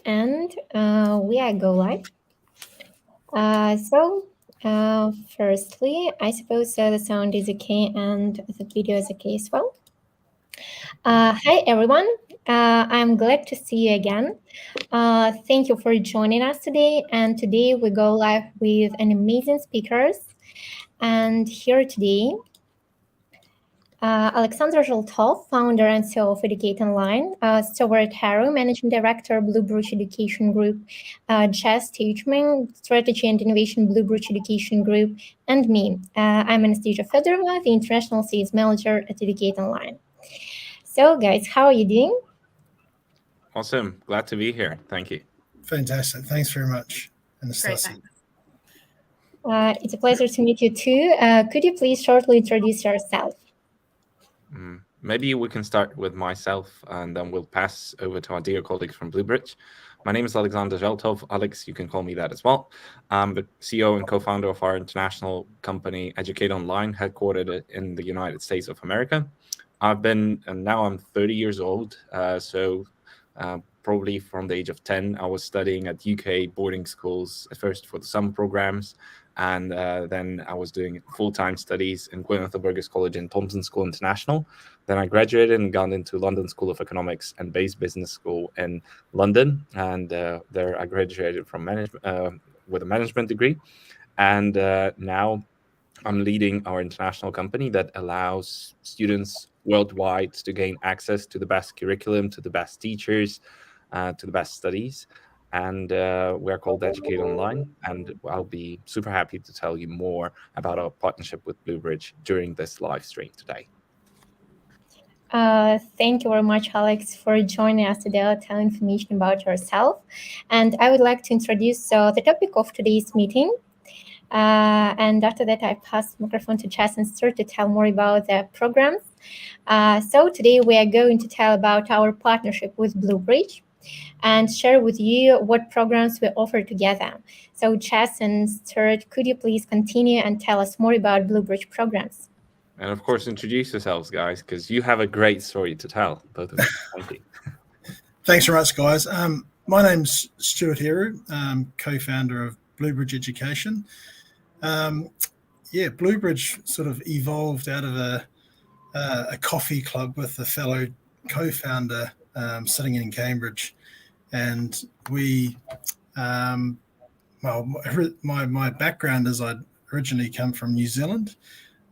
and we are go live. Firstly, I suppose the sound is okay and the video is okay as well. Hi everyone, I'm glad to see you again. Thank you for joining us today, and today we go live with an amazing speakers. And here today, Alexander Zheltov, founder and CEO of Educate Online, Stewart Eru, Managing Director, BlueBridge Education Group, Jess Teichman, Strategy and Innovation, BlueBridge Education Group, and me. I'm Anastasia Fedorova, the International Sales Manager at Educate Online. So guys, how are you doing? Awesome. Glad to be here. Thank you. Fantastic. Thanks very much, Anastasia. It's a pleasure to meet you too. Could you please shortly introduce yourself? Maybe we can start with myself and then we'll pass over to our dear colleagues from BlueBridge. My name is Alexander Zheltov. Alex, you can call me that as well. I'm the CEO and co-founder of our international company, Educate Online, headquartered in the United States of America. Now I'm 30 years old. Probably from the age of 10, I was studying at UK boarding schools, at first for the summer programs. And then I was doing full-time studies in Gwyneth Burgess College and Thompson School International. Then I graduated and got into London School of Economics and Bayes Business School in London. And there I graduated from management with a management degree. And now I'm leading our international company that allows students worldwide to gain access to the best curriculum, to the best teachers, to the best studies. And we're called Educate Online, and I'll be super happy to tell you more about our partnership with BlueBridge during this live stream today. Thank you very much, Alex, for joining us today, tell information about yourself. And I would like to introduce the topic of today's meeting. And after that, I pass the microphone to Jess and Stewart to tell more about the programs. So today we are going to tell about our partnership with BlueBridge and share with you what programs we offer together. So Jess and Stewart, could you please continue and tell us more about BlueBridge programs? And of course, introduce yourselves, guys, because you have a great story to tell, both of you. Thank you. Thanks very much, guys. My name's Stewart Eru, co-founder of BlueBridge Education. BlueBridge sort of evolved out of a coffee club with a fellow co-founder sitting in Cambridge, and we, my background is I'd originally come from New Zealand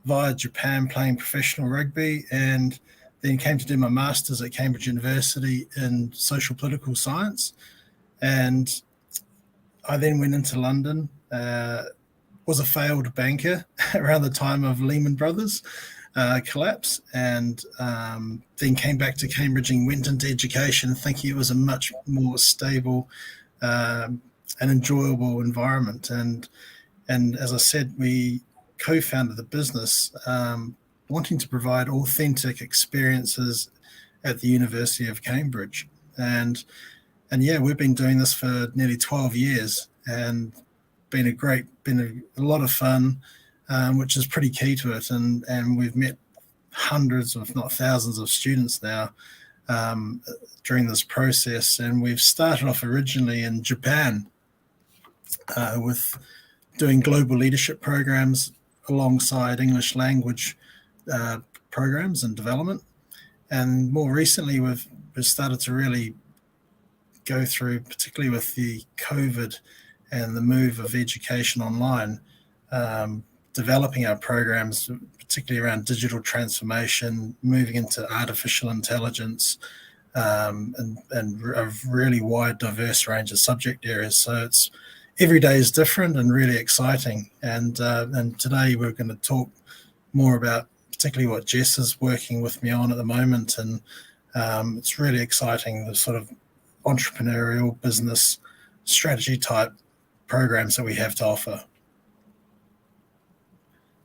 via Japan playing professional rugby, and then came to do my master's at Cambridge University in social political science, and I then went into London. Was a failed banker around the time of Lehman Brothers collapse, and then came back to Cambridge and went into education thinking it was a much more stable and enjoyable environment. And as I said, we co-founded the business wanting to provide authentic experiences at the University of Cambridge. And we've been doing this for nearly 12 years and been a lot of fun, which is pretty key to it. And we've met hundreds, if not thousands, of students now during this process. And we've started off originally in Japan with doing global leadership programs alongside English language programs and development. And more recently, we've started to really go through, particularly with the COVID and the move of education online, developing our programs, particularly around digital transformation, moving into artificial intelligence, and a really wide, diverse range of subject areas. So it's every day is different and really exciting. And today we're going to talk more about particularly what Jess is working with me on at the moment. And it's really exciting, the sort of entrepreneurial business strategy type programs that we have to offer.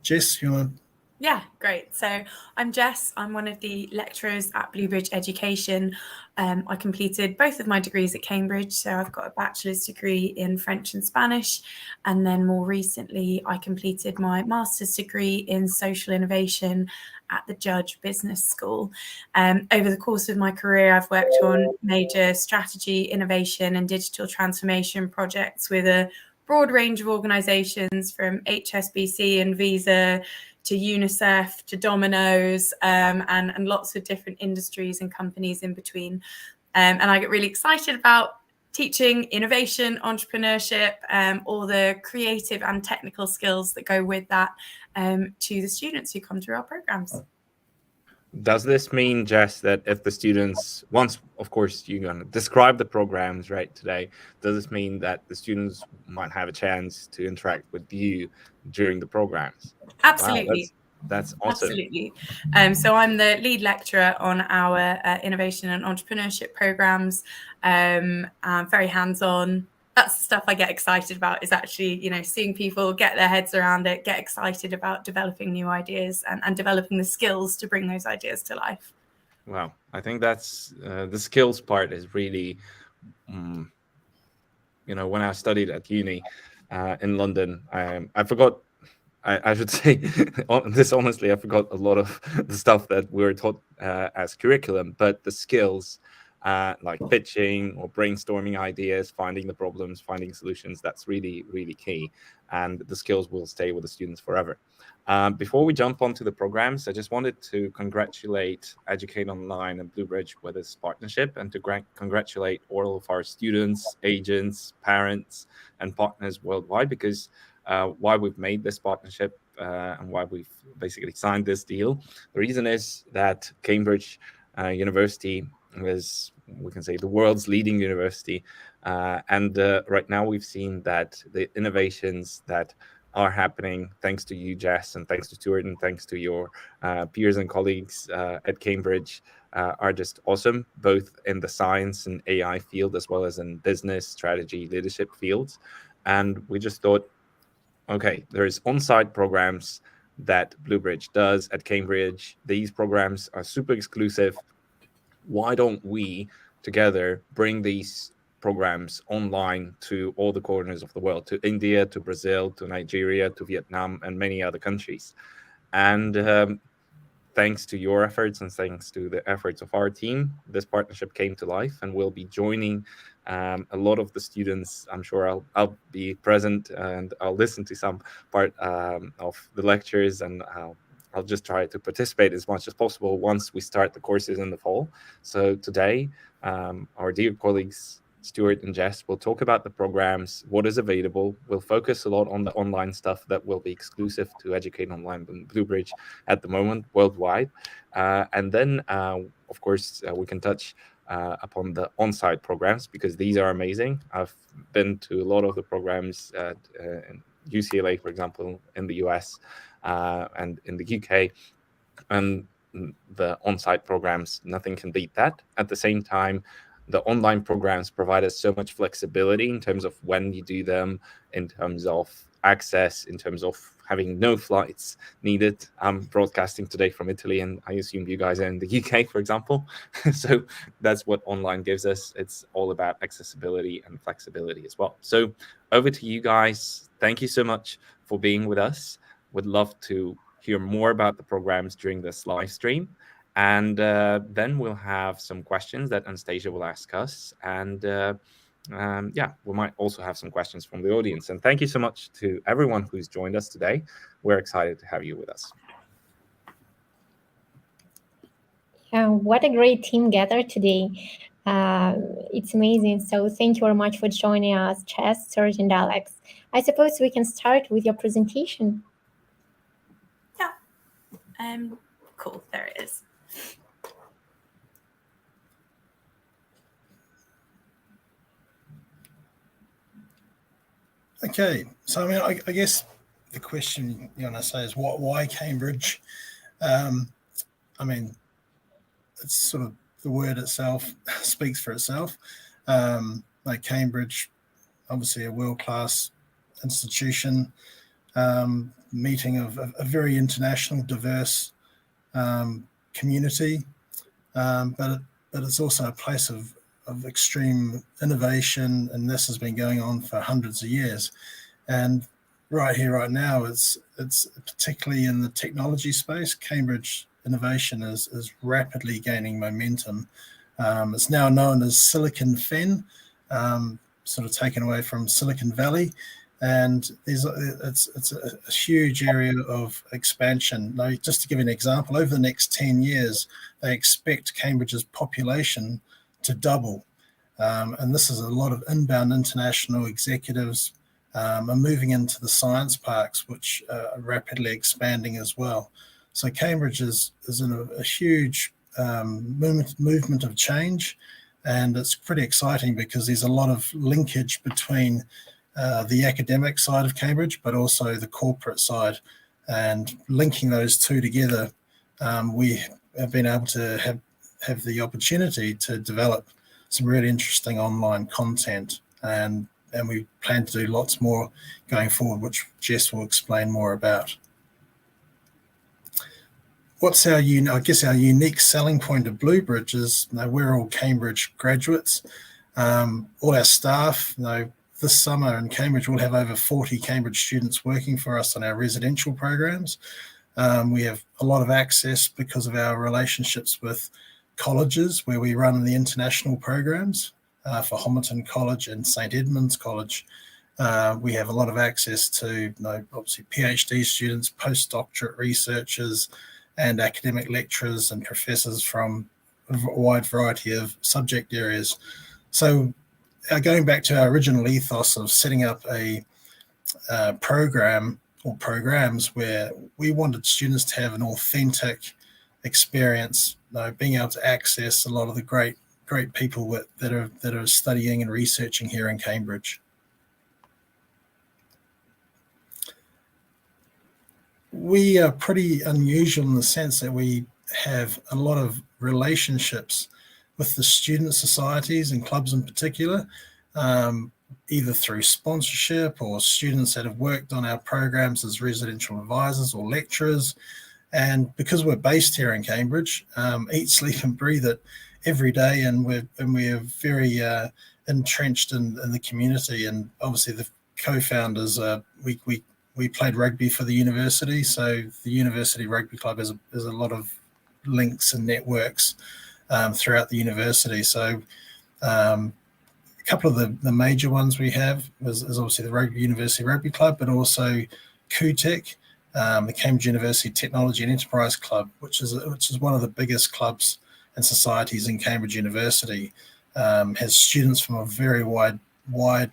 Jess, you want to? Yeah, great. So I'm Jess. I'm one of the lecturers at BlueBridge Education. I completed both of my degrees at Cambridge. So I've got a bachelor's degree in French and Spanish. And then more recently, I completed my master's degree in social innovation at the Judge Business School. Over the course of my career, I've worked on major strategy, innovation and digital transformation projects with a broad range of organisations from HSBC and Visa to UNICEF, to Domino's, and lots of different industries and companies in between. And I get really excited about teaching innovation, entrepreneurship, all the creative and technical skills that go with that to the students who come through our programs. Does this mean, Jess, that if the students, once, of course, you're going to describe the programs right today, does this mean that the students might have a chance to interact with you during the programs? Absolutely. Wow, that's awesome. Absolutely. So I'm the lead lecturer on our innovation and entrepreneurship programs. I'm very hands-on. That's the stuff I get excited about, is actually, seeing people get their heads around it, get excited about developing new ideas and developing the skills to bring those ideas to life. Wow. I think that's the skills part is really, when I studied at uni in London, I forgot, I should say this honestly, I forgot a lot of the stuff that we were taught as curriculum, but the skills like pitching or brainstorming ideas, finding the problems, finding solutions, that's really, really key. And the skills will stay with the students forever. Before we jump onto the programs, I just wanted to congratulate Educate Online and BlueBridge with this partnership, and to congratulate all of our students, agents, parents, and partners worldwide, because why we've made this partnership and why we've basically signed this deal. The reason is that Cambridge University is, we can say, the world's leading university. And right now we've seen that the innovations that are happening thanks to you, Jess, and thanks to Stewart, and thanks to your peers and colleagues at Cambridge are just awesome, both in the science and AI field, as well as in business, strategy, leadership fields. And we just thought, okay, there's on-site programs that BlueBridge does at Cambridge. These programs are super exclusive. Why don't we together bring these programs online to all the corners of the world, to India, to Brazil, to Nigeria, to Vietnam, and many other countries? And thanks to your efforts and thanks to the efforts of our team, this partnership came to life, and we'll be joining a lot of the students. I'm sure I'll be present and I'll listen to some part of the lectures, and I'll just try to participate as much as possible once we start the courses in the fall. So today, our dear colleagues, Stewart and Jess, will talk about the programs, what is available. We'll focus a lot on the online stuff that will be exclusive to Educate Online and BlueBridge at the moment worldwide. And then, of course, we can touch upon the on-site programs, because these are amazing. I've been to a lot of the programs at UCLA, for example, in the US and in the UK. And the on-site programs, nothing can beat that. At the same time, the online programs provide us so much flexibility in terms of when you do them, in terms of access, in terms of having no flights needed. I'm broadcasting today from Italy, and I assume you guys are in the UK, for example. So that's what online gives us. It's all about accessibility and flexibility as well. So over to you guys. Thank you so much for being with us. Would love to hear more about the programs during this live stream. And then we'll have some questions that Anastasia will ask us. And we might also have some questions from the audience. And thank you so much to everyone who's joined us today. We're excited to have you with us. What a great team gathered today. It's amazing. So thank you very much for joining us, Jess, Serge, and Alex. I suppose we can start with your presentation. Yeah. Cool. There it is. Okay, so I guess the question say is why Cambridge? It's sort of the word itself speaks for itself. Like Cambridge, obviously a world-class institution, meeting of a very international, diverse community, but it's also a place of extreme innovation, and this has been going on for hundreds of years. And right here, right now, it's particularly in the technology space, Cambridge innovation is rapidly gaining momentum. It's now known as Silicon Fen, sort of taken away from Silicon Valley, and it's a huge area of expansion. Now, just to give you an example, over the next 10 years, they expect Cambridge's population to double. And this is a lot of inbound international executives are moving into the science parks, which are rapidly expanding as well. So Cambridge is in a huge movement of change, and it's pretty exciting because there's a lot of linkage between the academic side of Cambridge, but also the corporate side, and linking those two together, we have been able to have the opportunity to develop some really interesting online content, and we plan to do lots more going forward, which Jess will explain more about. What's our unique selling point of BlueBridge is, we're all Cambridge graduates. All our staff, this summer in Cambridge, we'll have over 40 Cambridge students working for us on our residential programs. We have a lot of access because of our relationships with colleges where we run the international programs for Homerton College and St Edmunds College. We have a lot of access to, obviously, PhD students, postdoctorate researchers, and academic lecturers and professors from a wide variety of subject areas. So going back to our original ethos of setting up a program or programs where we wanted students to have an authentic experience, being able to access a lot of the great people that are studying and researching here in Cambridge. We are pretty unusual in the sense that we have a lot of relationships with the student societies and clubs in particular, either through sponsorship or students that have worked on our programs as residential advisors or lecturers. And because we're based here in Cambridge, eat, sleep and breathe it every day, and we're very entrenched in the community. And obviously the co-founders, we played rugby for the university, so the University Rugby Club has a lot of links and networks throughout the university. So a couple of the major ones we have is obviously the University Rugby Club, but also CUTEC, the Cambridge University Technology and Enterprise Club, which is one of the biggest clubs and societies in Cambridge University. Has students from a very wide,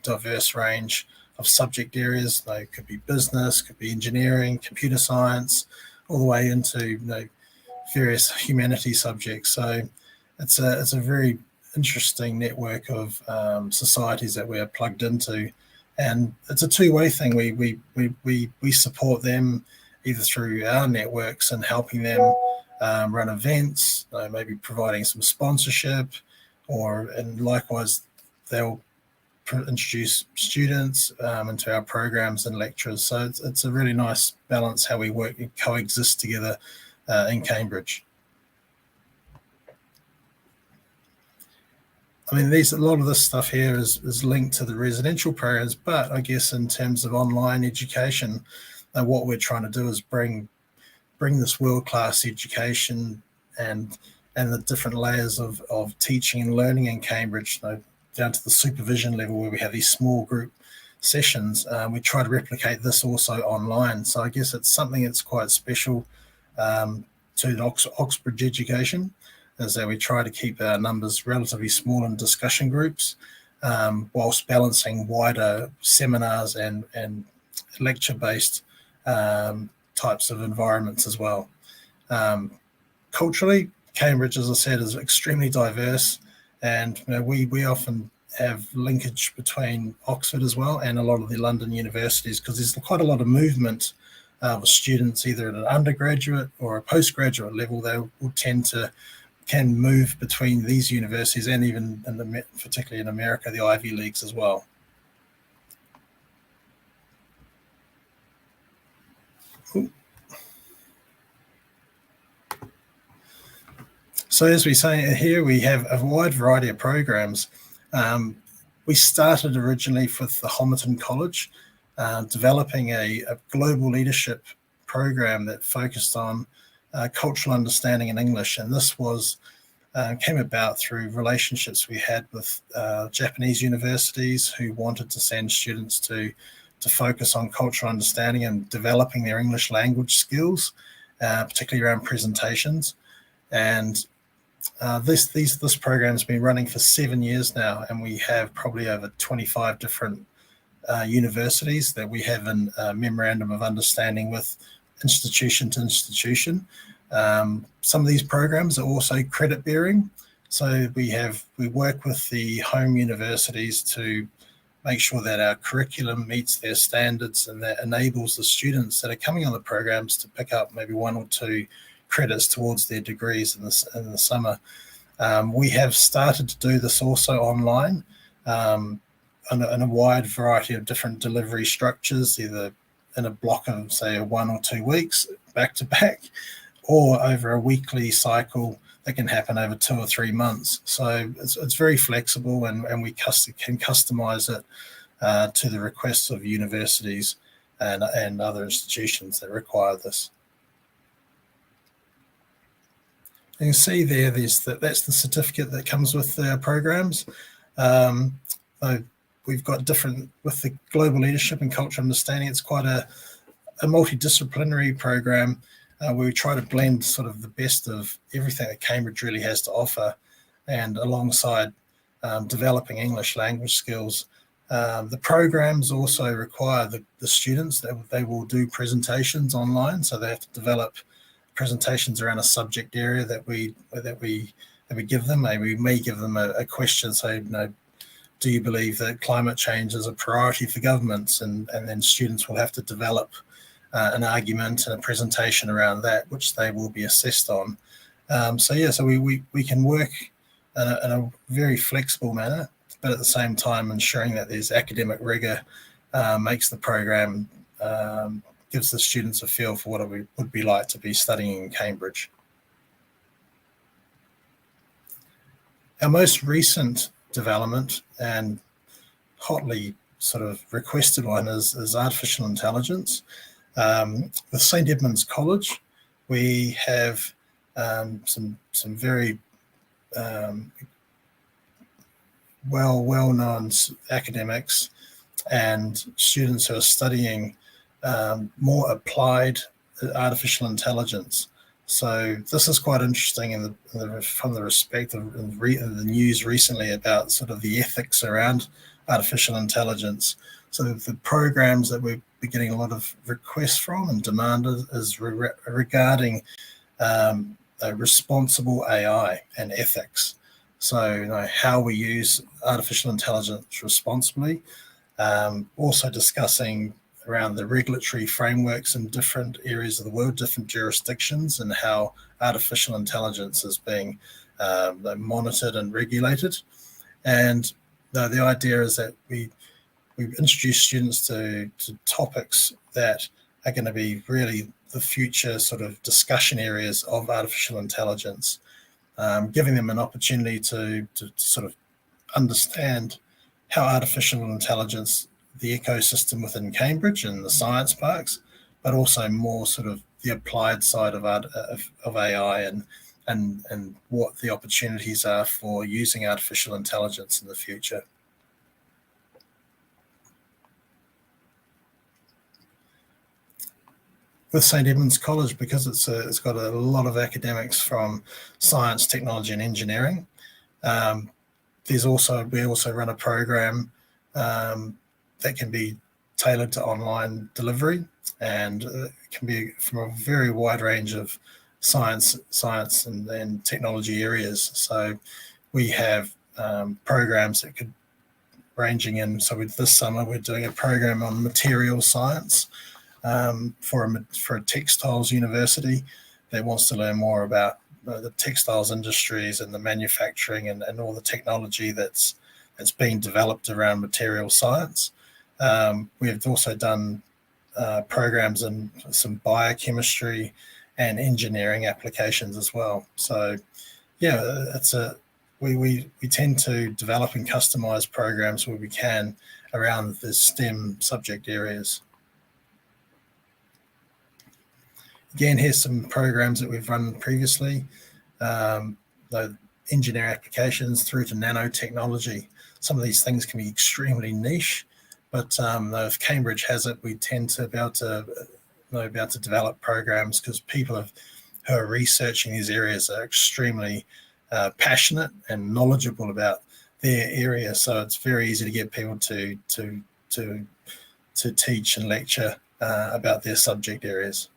diverse range of subject areas. They could be business, could be engineering, computer science, all the way into various humanities subjects. So it's a very interesting network of societies that we are plugged into, and it's a two-way thing. We support them either through our networks and helping them run events, maybe providing some sponsorship, and likewise they'll introduce students into our programs and lectures. So it's a really nice balance how we work and coexist together in Cambridge. I mean, a lot of this stuff here is linked to the residential programs, but I guess in terms of online education, what we're trying to do is bring this world-class education and the different layers of teaching and learning in Cambridge, down to the supervision level where we have these small group sessions. We try to replicate this also online. So I guess it's something that's quite special to Oxbridge education, is that we try to keep our numbers relatively small in discussion groups, whilst balancing wider seminars and lecture-based types of environments as well. Culturally, Cambridge, as I said, is extremely diverse, and we often have linkage between Oxford as well and a lot of the London universities, because there's quite a lot of movement of students either at an undergraduate or a postgraduate level. They will can move between these universities and even particularly in America, the Ivy Leagues as well. So as we say here, we have a wide variety of programs. We started originally with the Homerton College, developing a global leadership program that focused on cultural understanding in English. And this was came about through relationships we had with Japanese universities who wanted to send students to focus on cultural understanding and developing their English language skills, particularly around presentations. And this program has been running for 7 years now, and we have probably over 25 different universities that we have in memorandum of understanding with institution to institution. Some of these programs are also credit bearing. So we work with the home universities to make sure that our curriculum meets their standards and that enables the students that are coming on the programs to pick up maybe 1 or 2 credits towards their degrees in the summer. We have started to do this also online in a wide variety of different delivery structures, either in a block of, say, 1 or 2 weeks back to back, or over a weekly cycle that can happen over 2 or 3 months. So it's very flexible, and we can customize it to the requests of universities and other institutions that require this. You can see that's the certificate that comes with our programs. We've got different, with the global leadership and cultural understanding, it's quite a multidisciplinary program where we try to blend sort of the best of everything that Cambridge really has to offer, and alongside developing English language skills. The programs also require the students that they will do presentations online, so they have to develop presentations around a subject area that we give them. We may give them a question, say, do you believe that climate change is a priority for governments? And then students will have to develop an argument and a presentation around that, which they will be assessed on. So we can work in a very flexible manner, but at the same time ensuring that there's academic rigor makes the program gives the students a feel for what it would be like to be studying in Cambridge. Our most recent development and hotly sort of requested one is artificial intelligence. With St Edmunds College, we have some very well-known academics and students who are studying more applied artificial intelligence. So this is quite interesting from the respect of the news recently about sort of the ethics around artificial intelligence. So the programs that we're getting a lot of requests from and demand is regarding responsible AI and ethics. So how we use artificial intelligence responsibly, also discussing around the regulatory frameworks in different areas of the world, different jurisdictions, and how artificial intelligence is being monitored and regulated. And the idea is that we introduce students to topics that are going to be really the future sort of discussion areas of artificial intelligence, giving them an opportunity to sort of understand how artificial intelligence, the ecosystem within Cambridge and the science parks, but also more sort of the applied side of AI and what the opportunities are for using artificial intelligence in the future. With St Edmunds College, because it's got a lot of academics from science, technology, and engineering, we also run a program that can be tailored to online delivery, and it can be from a very wide range of science and technology areas. So we have programs that could ranging in. So this summer we're doing a program on material science for a textiles university that wants to learn more about the textiles industries and the manufacturing and all the technology that's being developed around material science. We have also done programs in some biochemistry and engineering applications as well. So yeah, we tend to develop and customize programs where we can around the STEM subject areas. Again, here's some programs that we've run previously, the engineering applications through to nanotechnology. Some of these things can be extremely niche, but if Cambridge has it, we tend to be able to develop programs because people who are researching these areas are extremely passionate and knowledgeable about their area. So it's very easy to get people to teach and lecture about their subject areas.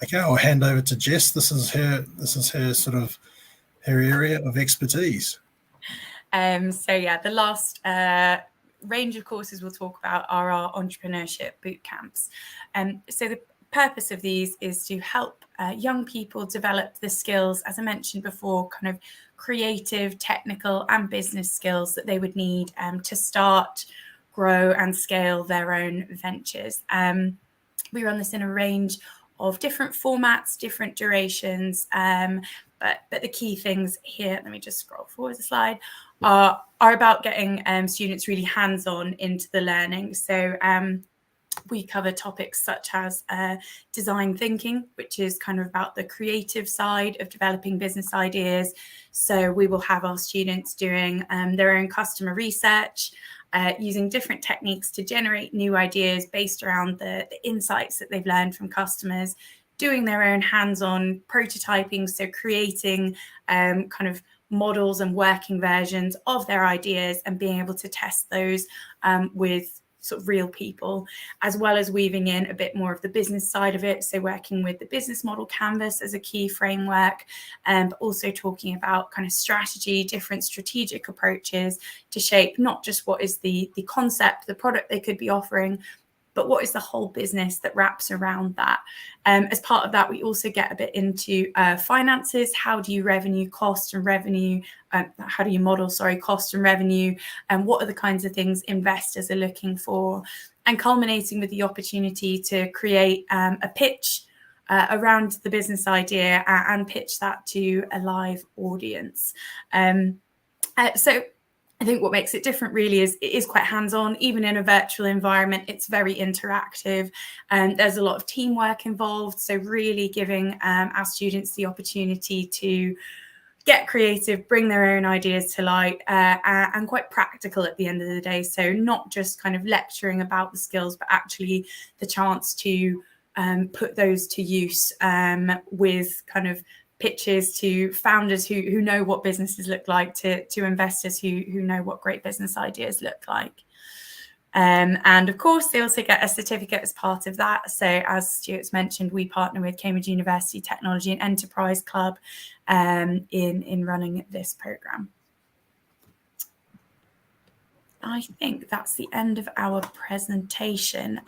Okay, I'll hand over to Jess. This is her sort of her area of expertise. So yeah, the last range of courses we'll talk about are our entrepreneurship boot camps. So the purpose of these is to help young people develop the skills, as I mentioned before, kind of creative, technical and business skills that they would need to start, grow and scale their own ventures. We run this in a range of different formats, different durations, but the key things here, let me just scroll forward the slide, are about getting students really hands-on into the learning. So we cover topics such as design thinking, which is kind of about the creative side of developing business ideas. So we will have our students doing their own customer research, using different techniques to generate new ideas based around the insights that they've learned from customers, doing their own hands-on prototyping, so creating kind of models and working versions of their ideas and being able to test those with sort of real people, as well as weaving in a bit more of the business side of it. So working with the business model canvas as a key framework, but also talking about kind of strategy, different strategic approaches to shape not just what is the concept, the product they could be offering, but what is the whole business that wraps around that. As part of that, we also get a bit into finances. How do you cost and revenue, how do you model, cost and revenue, and what are the kinds of things investors are looking for, and culminating with the opportunity to create a pitch around the business idea and pitch that to a live audience. So I think what makes it different really is it is quite hands-on. Even in a virtual environment, it's very interactive, and there's a lot of teamwork involved. So really giving our students the opportunity to get creative, bring their own ideas to light, and quite practical at the end of the day. So not just kind of lecturing about the skills, but actually the chance to put those to use with kind of pitches to founders who know what businesses look like, to investors who know what great business ideas look like. And of course, they also get a certificate as part of that. So as Stuart's mentioned, we partner with Cambridge University Technology and Enterprise Club in running this programme. I think that's the end of our presentation.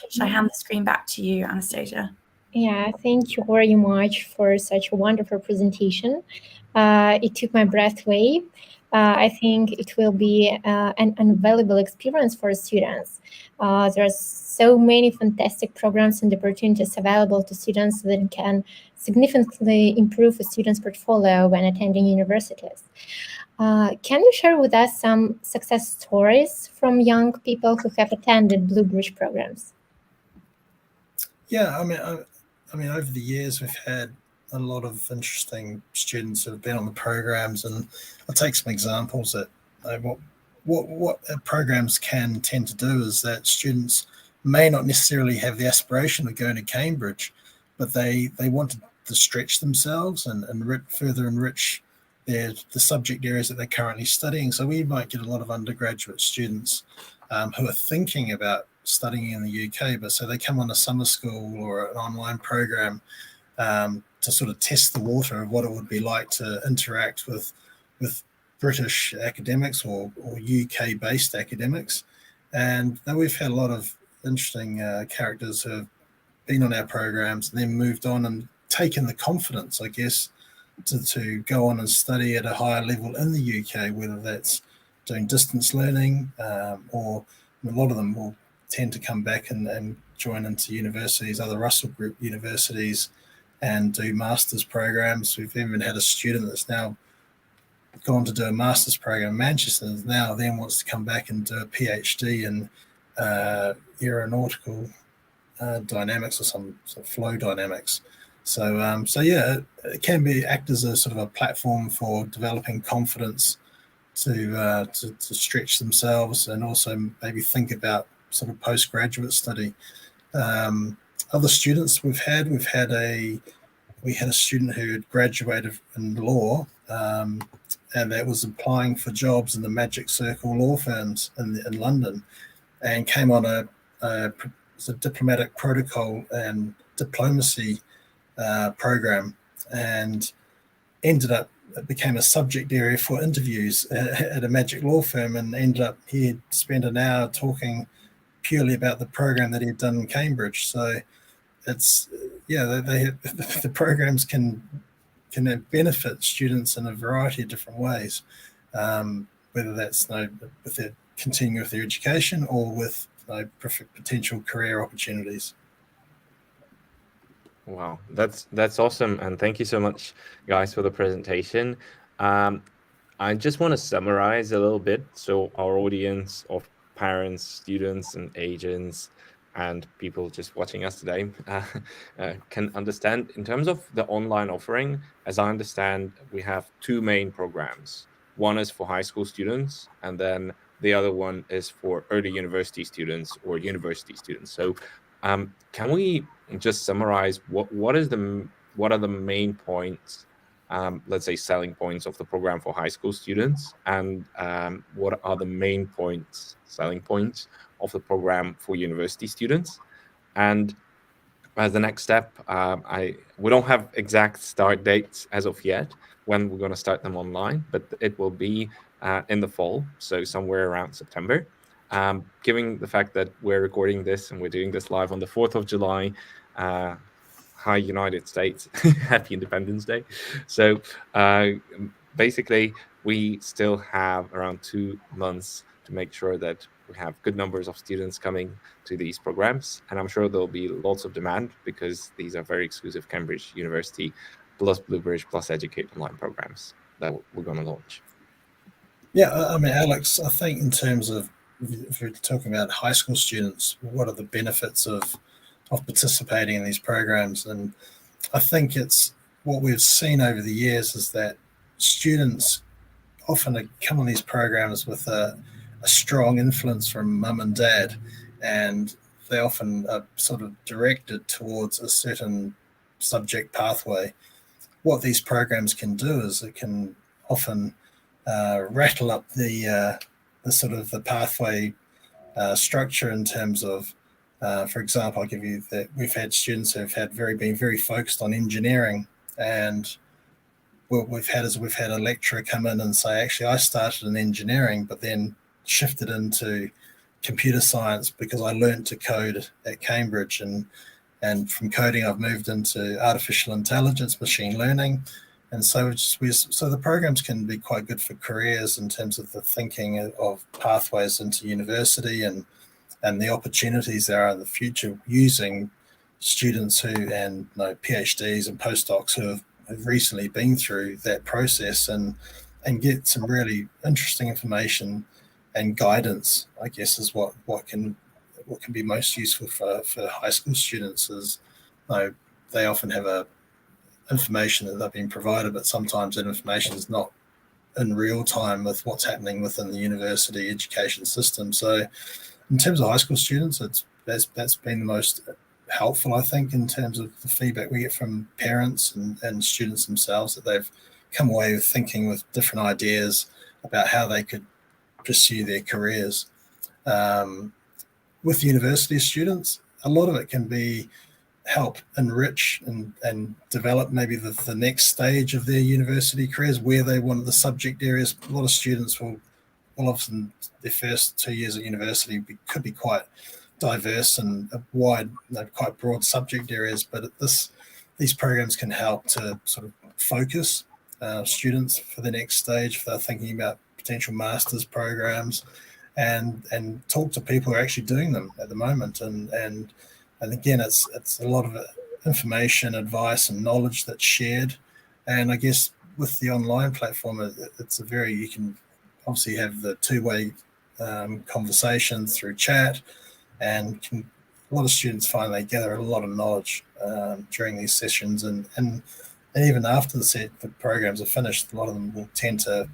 Should I hand the screen back to you, Anastasia? Yeah, thank you very much for such a wonderful presentation. It took my breath away. I think it will be an invaluable experience for students. There are so many fantastic programs and opportunities available to students that can significantly improve a student's portfolio when attending universities. Can you share with us some success stories from young people who have attended BlueBridge programs? Yeah, I mean, over the years, we've had a lot of interesting students who have been on the programs, and I'll take some examples that what programs can tend to do is that students may not necessarily have the aspiration of going to Cambridge, but they want to stretch themselves and further enrich the subject areas that they're currently studying. So we might get a lot of undergraduate students who are thinking about studying in the UK, but so they come on a summer school or an online program to sort of test the water of what it would be like to interact with British academics or UK-based academics. And then we've had a lot of interesting characters who have been on our programs and then moved on and taken the confidence, I guess, to go on and study at a higher level in the UK, whether that's doing distance learning or a lot of them will tend to come back and join into universities, other Russell Group universities, and do master's programs. We've even had a student that's now gone to do a master's program in Manchester, and now then wants to come back and do a PhD in aeronautical dynamics or some sort of flow dynamics. So yeah, it can act as a sort of a platform for developing confidence to stretch themselves, and also maybe think about sort of postgraduate study. Other students we had a student who had graduated in law, and that was applying for jobs in the Magic Circle law firms in London, and came on a diplomatic protocol and diplomacy program, and it became a subject area for interviews at a magic law firm, and ended up he had spent an hour talking purely about the program that he had done in Cambridge. So it's the programs can benefit students in a variety of different ways, whether that's with their continuing with their education or with potential career opportunities. Wow, that's awesome, and thank you so much, guys, for the presentation. I just want to summarize a little bit so our audience of parents, students, and agents, and people just watching us today can understand. In terms of the online offering, as I understand, we have two main programs. One is for high school students, and then the other one is for early university students or university students. So can we just summarize what are the main points, let's say selling points of the program for high school students, and what are the main selling points of the program for university students? And as the next step, we don't have exact start dates as of yet when we're going to start them online, but it will be in the fall, so somewhere around September. Given the fact that we're recording this and we're doing this live on the 4th of July, hi United States, happy Independence Day. So basically, we still have around 2 months to make sure that we have good numbers of students coming to these programs. And I'm sure there'll be lots of demand because these are very exclusive Cambridge University plus BlueBridge plus Educate online programs that we're going to launch. Yeah, I mean, Alex, I think in terms of, if we're talking about high school students, what are the benefits of participating in these programs? And I think it's what we've seen over the years is that students often come on these programs with a strong influence from mum and dad, and they often are sort of directed towards a certain subject pathway. What these programs can do is it can often rattle up the sort of the pathway structure in terms of, for example, I'll give you that we've had students who have been very focused on engineering, and what we've had a lecturer come in and say, actually, I started in engineering, but then shifted into computer science because I learned to code at Cambridge, and from coding I've moved into artificial intelligence, machine learning. And so so the programs can be quite good for careers in terms of the thinking of pathways into university and the opportunities there are in the future, using students and PhDs and postdocs who have recently been through that process and get some really interesting information and guidance, I guess, is what can be most useful for high school students. Is they often have information that they've been provided, but sometimes that information is not in real time with what's happening within the university education system. So in terms of high school students, that's been the most helpful, I think, in terms of the feedback we get from parents and students themselves, that they've come away with thinking with different ideas about how they could pursue their careers. With university students, a lot of it can be help enrich and develop maybe the next stage of their university careers, where they want the subject areas. A lot of students will often, their first 2 years at university could be quite diverse and wide, quite broad subject areas, but these programs can help to sort of focus students for the next stage if they're thinking about potential master's programs. and talk to people who are actually doing them at the moment. And again, it's a lot of information, advice, and knowledge that's shared. And I guess with the online platform, it's you can obviously have the two-way conversations through chat, and a lot of students find they gather a lot of knowledge during these sessions, and even after the programs are finished, a lot of them will tend to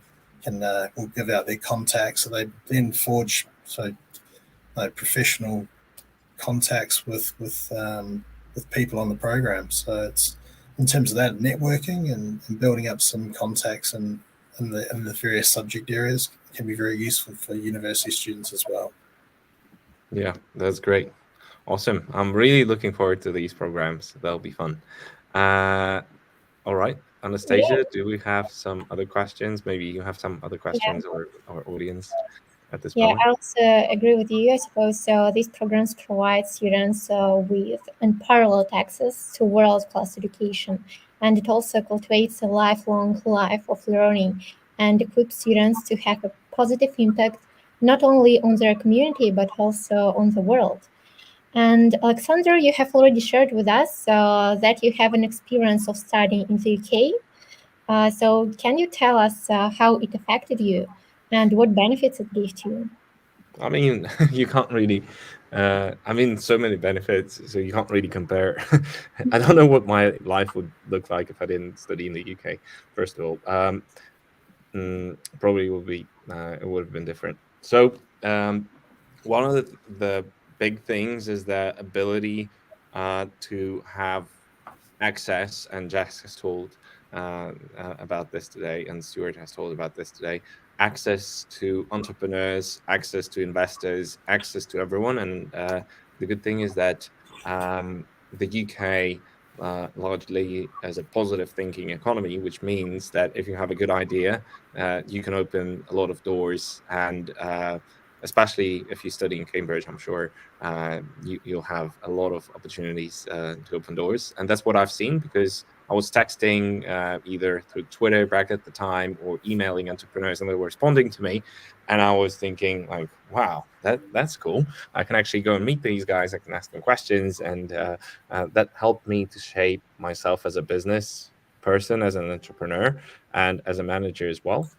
will give out their contacts, so they then forge professional contacts with people on the program. So it's in terms of that networking and building up some contacts in the various subject areas can be very useful for university students as well. Yeah, that's great. Awesome. I'm really looking forward to these programs. That'll be fun. All right, Anastasia, do we have some other questions? Maybe you have some other questions, or our audience at this moment? I also agree with you, I suppose. So these programs provide students with unparalleled access to world-class education, and it also cultivates a lifelong life of learning and equips students to have a positive impact not only on their community but also on the world. And Alexander, you have already shared with us that you have an experience of studying in the UK. So can you tell us how it affected you and what benefits it gave to you? I mean, you can't really. So many benefits, so you can't really compare. I don't know what my life would look like if I didn't study in the UK. First of all, probably would be it would have been different. So one of the big things is the ability to have access, and Jess has told about this today, and Stewart has told about this today. Access to entrepreneurs, access to investors, access to everyone, and the good thing is that the UK largely as a positive thinking economy, which means that if you have a good idea, you can open a lot of doors, and especially if you study in Cambridge, I'm sure you'll have a lot of opportunities to open doors. And that's what I've seen, because I was texting either through Twitter back at the time or emailing entrepreneurs, and they were responding to me. And I was thinking, like, wow, that's cool. I can actually go and meet these guys. I can ask them questions. And that helped me to shape myself as a business person, as an entrepreneur, and as a manager as well.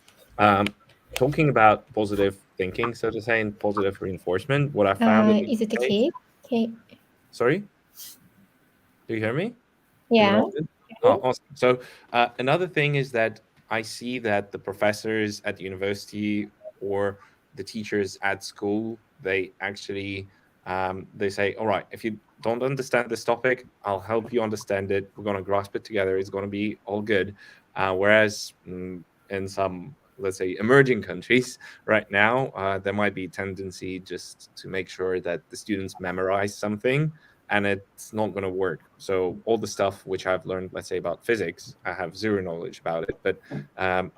Talking about positive thinking, so to say, and positive reinforcement, what I found in the Is it UK. okay? Okay. Sorry, do you hear me? Yeah. Oh, awesome. So another thing is that I see that the professors at the university or the teachers at school, they actually they say, all right, if you don't understand this topic, I'll help you understand it. We're going to grasp it together. It's going to be all good. Whereas in some, let's say, emerging countries right now, there might be a tendency just to make sure that the students memorize something, and it's not going to work. So all the stuff which I've learned, let's say, about physics, I have zero knowledge about it. But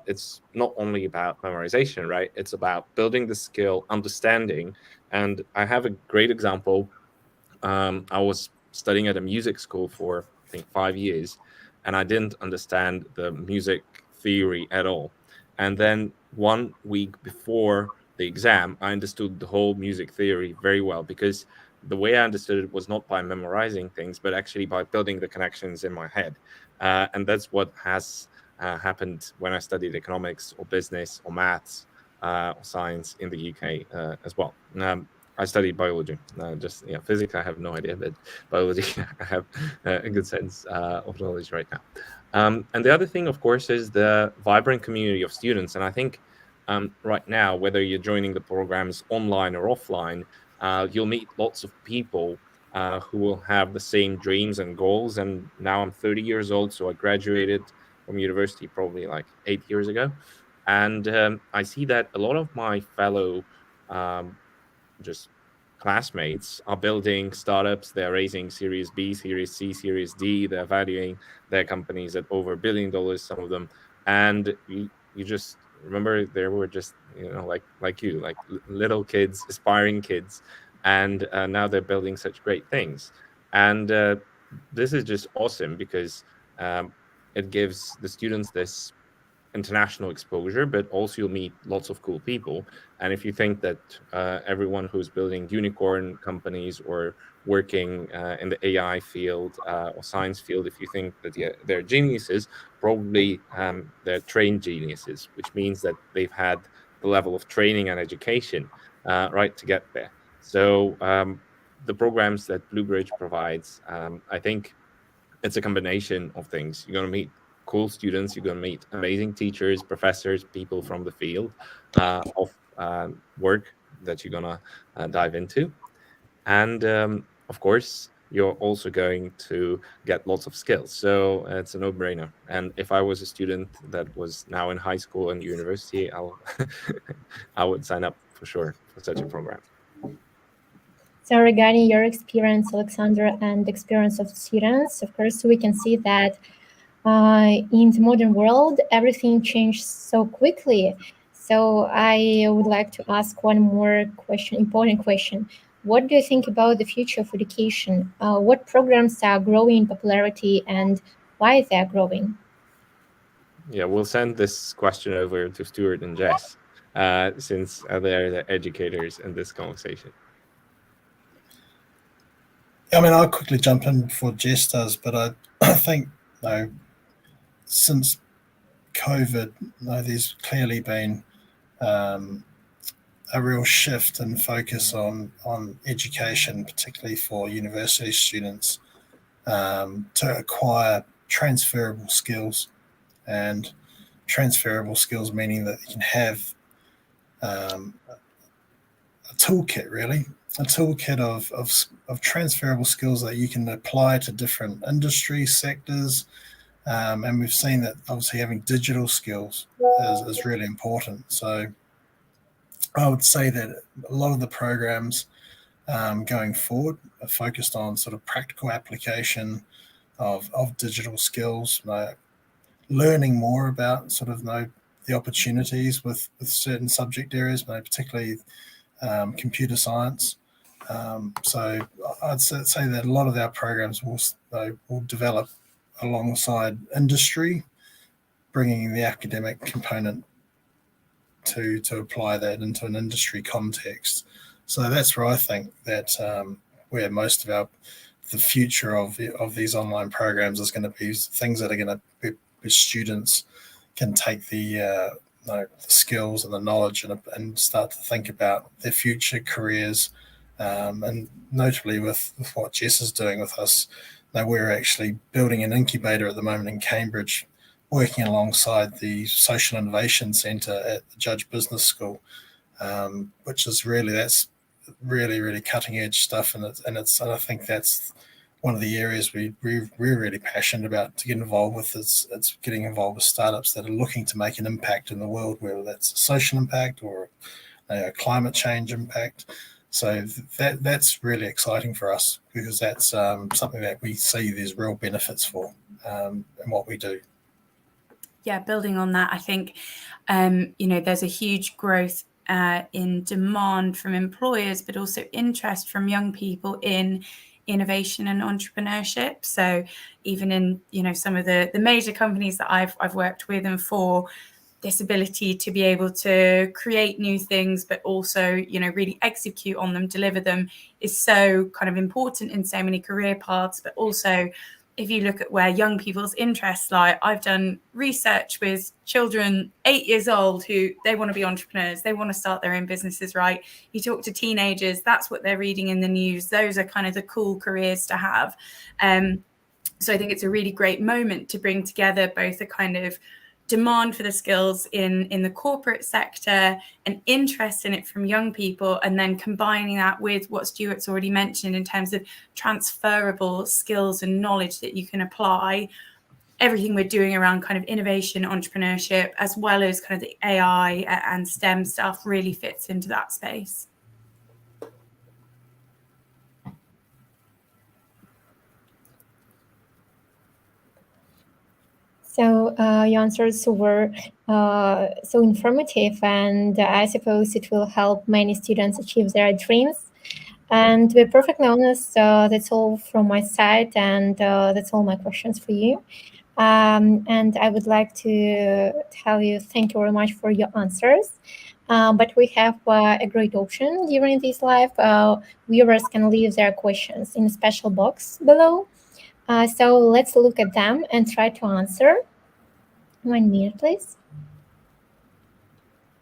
it's not only about memorization, right? It's about building the skill, understanding. And I have a great example. I was studying at a music school for, I think, 5 years, and I didn't understand the music theory at all. And then 1 week before the exam, I understood the whole music theory very well, because the way I understood it was not by memorizing things, but actually by building the connections in my head. And that's what has happened when I studied economics or business or maths or science in the UK as well. I studied biology. Physics I have no idea, but biology I have a good sense of knowledge right now. And the other thing, of course, is the vibrant community of students. And I think right now, whether you're joining the programs online or offline, you'll meet lots of people who will have the same dreams and goals. And now I'm 30 years old, so I graduated from university probably like 8 years ago. And I see that a lot of my fellow just classmates are building startups. They're raising Series B, Series C, Series D. They're valuing their companies at over $1 billion, some of them. And you just remember they were just, like you, like little kids, aspiring kids. And now they're building such great things. And this is just awesome, because it gives the students this international exposure, but also you'll meet lots of cool people. And if you think that everyone who's building unicorn companies or working in the AI field or science field, if you think that they're geniuses, probably they're trained geniuses, which means that they've had the level of training and education right to get there. So the programs that BlueBridge provides, I think it's a combination of things. You're going to meet cool students, you're going to meet amazing teachers, professors, people from the field of work that you're going to dive into. And of course, you're also going to get lots of skills. So it's a no-brainer. And if I was a student that was now in high school and university, I would sign up for sure for such a program. So regarding your experience, Alexander, and the experience of students, of course, we can see that in the modern world, everything changed so quickly. So I would like to ask one more question, important question. What do you think about the future of education? What programs are growing in popularity and why they are growing? Yeah, we'll send this question over to Stewart and Jess, since they're the educators in this conversation. I mean, I'll quickly jump in before Jess does, but I think, since COVID, there's clearly been a real shift in focus on education, particularly for university students, to acquire transferable skills, and transferable skills meaning that you can have a toolkit, really, a toolkit of transferable skills that you can apply to different industry sectors. And we've seen that obviously having digital skills is really important. So I would say that a lot of the programs going forward are focused on sort of practical application of digital skills, learning more about sort of the opportunities with certain subject areas, particularly computer science. So I'd say that a lot of our programs will develop alongside industry, bringing the academic component to apply that into an industry context. So that's where I think that where most of the future of these online programs is going to be things that are going to be students can take the skills and the knowledge and start to think about their future careers. And notably with what Jess is doing with us, we're actually building an incubator at the moment in Cambridge, working alongside the Social Innovation Centre at the Judge Business School, which is that's really cutting edge stuff, and I think that's one of the areas we're really passionate about to get involved with. It's getting involved with startups that are looking to make an impact in the world, whether that's a social impact or a climate change impact. So that's really exciting for us, because that's something that we see there's real benefits for in what we do. Yeah, building on that, I think there's a huge growth in demand from employers, but also interest from young people in innovation and entrepreneurship. So even in some of the major companies that I've worked with and for, this ability to be able to create new things, but also really execute on them, deliver them, is so kind of important in so many career paths. But also, if you look at where young people's interests lie, I've done research with children 8 years old who they want to be entrepreneurs. They want to start their own businesses, right? You talk to teenagers, that's what they're reading in the news. Those are kind of the cool careers to have. So I think it's a really great moment to bring together both a kind of demand for the skills in the corporate sector, an interest in it from young people, and then combining that with what Stuart's already mentioned in terms of transferable skills and knowledge that you can apply. Everything we're doing around kind of innovation, entrepreneurship, as well as kind of the AI and STEM stuff really fits into that space. So your answers were so informative, and I suppose it will help many students achieve their dreams. And to be perfectly honest, that's all from my side, and that's all my questions for you. And I would like to tell you thank you very much for your answers. But we have a great option during this live. Viewers can leave their questions in a special box below. So let's look at them and try to answer. 1 minute, please.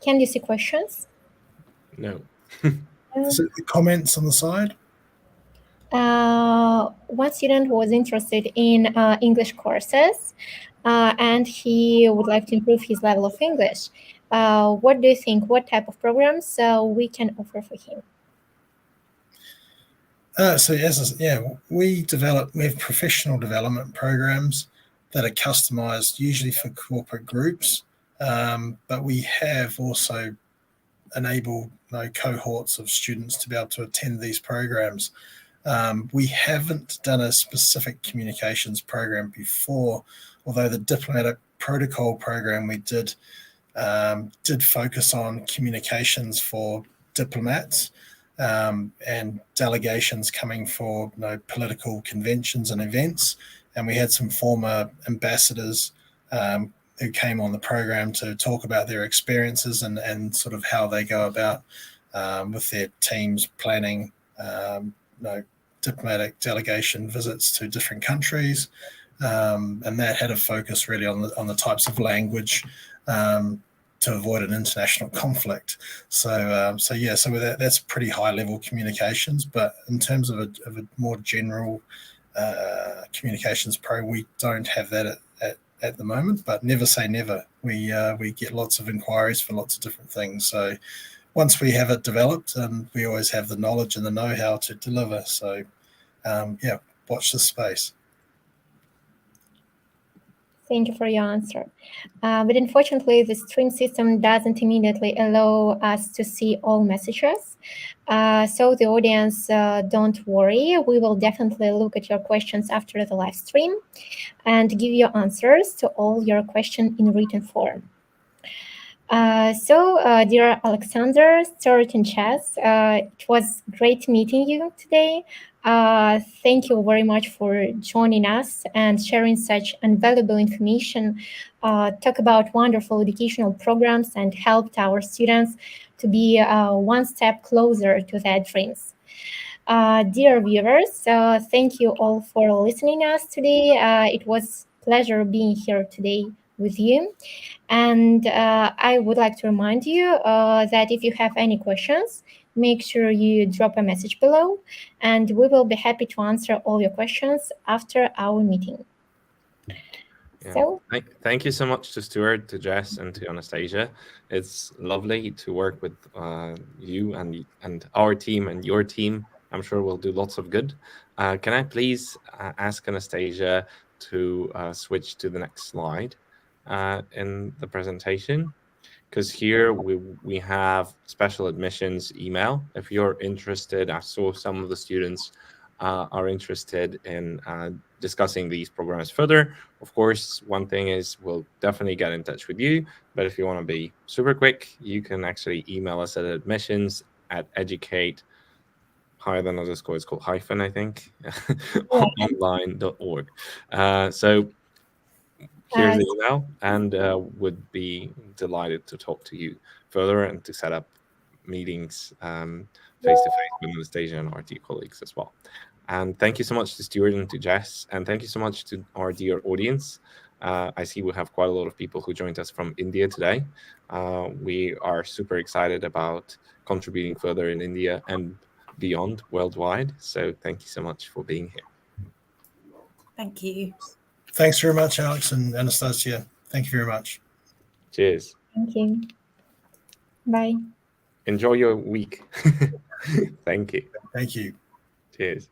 Can you see questions? No. Is it the comments on the side? One student was interested in English courses, and he would like to improve his level of English. What do you think? What type of programs we can offer for him? We have professional development programs that are customized usually for corporate groups, but we have also enabled cohorts of students to be able to attend these programs. We haven't done a specific communications program before, although the diplomatic protocol program we did focus on communications for diplomats and delegations coming for political conventions and events. And we had some former ambassadors who came on the program to talk about their experiences and sort of how they go about with their teams planning diplomatic delegation visits to different countries. And that had a focus really on the types of language to avoid an international conflict. That's pretty high level communications. But in terms of a more general communications pro, we don't have that at the moment. But never say never. We get lots of inquiries for lots of different things. So once we have it developed, we always have the knowledge and the know-how to deliver. So watch this space. Thank you for your answer. But unfortunately, the stream system doesn't immediately allow us to see all messages. So the audience, don't worry. We will definitely look at your questions after the live stream and give you answers to all your questions in written form. Dear Alexander, Stewart, and Jess, it was great meeting you today. Thank you very much for joining us and sharing such invaluable information, talk about wonderful educational programs and helped our students to be one step closer to their dreams. Dear viewers, thank you all for listening us today. It was a pleasure being here today with you. And I would like to remind you that if you have any questions, make sure you drop a message below, and we will be happy to answer all your questions after our meeting. Yeah. So, thank you so much to Stewart, to Jess, and to Anastasia. It's lovely to work with you and our team and your team. I'm sure we'll do lots of good. Can I please ask Anastasia to switch to the next slide in the presentation? Because here we have special admissions email. If you're interested, I saw some of the students are interested in discussing these programs further. Of course, one thing is we'll definitely get in touch with you, but if you want to be super quick, you can actually email us at admissions@educate _, it's called hyphen, I think, online.org. So here's the email, and would be delighted to talk to you further and to set up meetings face-to-face with Anastasia and our dear colleagues as well. And thank you so much to Stewart and to Jess, and thank you so much to our dear audience. I see we have quite a lot of people who joined us from India today. We are super excited about contributing further in India and beyond worldwide. So thank you so much for being here. Thank you. Thanks very much, Alex and Anastasia. Thank you very much. Cheers. Thank you. Bye. Enjoy your week. Thank you. Thank you. Cheers.